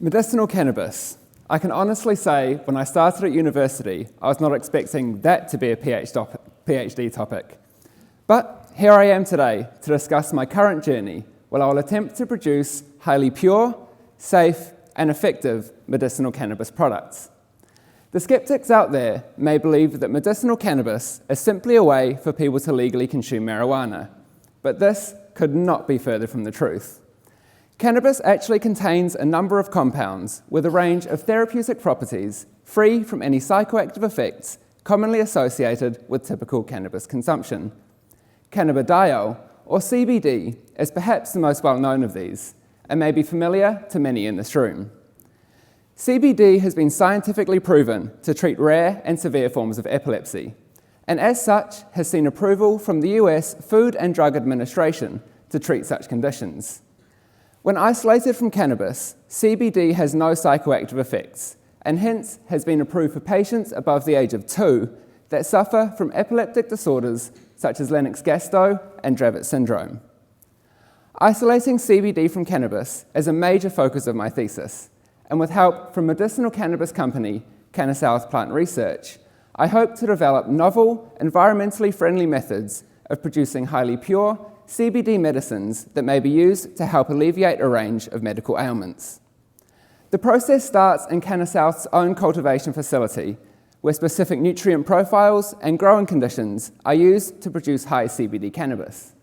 Medicinal cannabis. I can honestly say when I started at university, I was not expecting that to be a PhD topic. But here I am today to discuss my current journey, where I will attempt to produce highly pure, safe, and effective medicinal cannabis products. The skeptics out there may believe that medicinal cannabis is simply a way for people to legally consume marijuana, but this could not be further from the truth. Cannabis actually contains a number of compounds with a range of therapeutic properties free from any psychoactive effects commonly associated with typical cannabis consumption. Cannabidiol, or CBD, is perhaps the most well-known of these, and may be familiar to many in this room. CBD has been scientifically proven to treat rare and severe forms of epilepsy, and as such has seen approval from the US Food and Drug Administration to treat such conditions. When isolated from cannabis, CBD has no psychoactive effects, and hence has been approved for patients above the age of 2 that suffer from epileptic disorders such as Lennox-Gastaut and Dravet syndrome. Isolating CBD from cannabis is a major focus of my thesis, and with help from medicinal cannabis company Cannasouth Plant Research, I hope to develop novel, environmentally friendly methods of producing highly pure CBD medicines that may be used to help alleviate a range of medical ailments. The process starts in Cannasouth's own cultivation facility, where specific nutrient profiles and growing conditions are used to produce high CBD cannabis.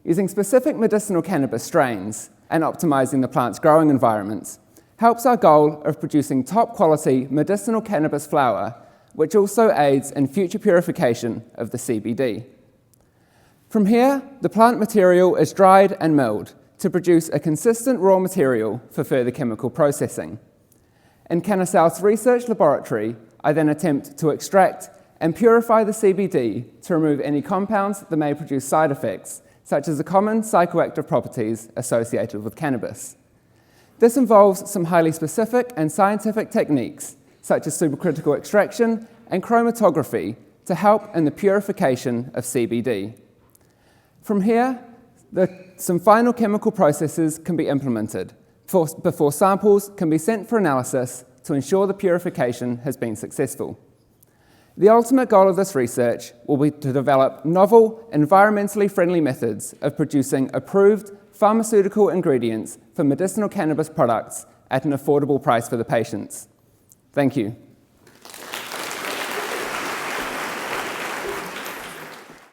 Using specific medicinal cannabis strains and optimizing the plant's growing environments helps our goal of producing top-quality medicinal cannabis flower, which also aids in future purification of the CBD. From here, the plant material is dried and milled to produce a consistent raw material for further chemical processing. In Cannasouth's research laboratory, I then attempt to extract and purify the CBD to remove any compounds that may produce side effects, such as the common psychoactive properties associated with cannabis. This involves some highly specific and scientific techniques, such as supercritical extraction and chromatography, to help in the purification of CBD. From here, some final chemical processes can be implemented before samples can be sent for analysis to ensure the purification has been successful. The ultimate goal of this research will be to develop novel, environmentally friendly methods of producing approved pharmaceutical ingredients for medicinal cannabis products at an affordable price for the patients. Thank you.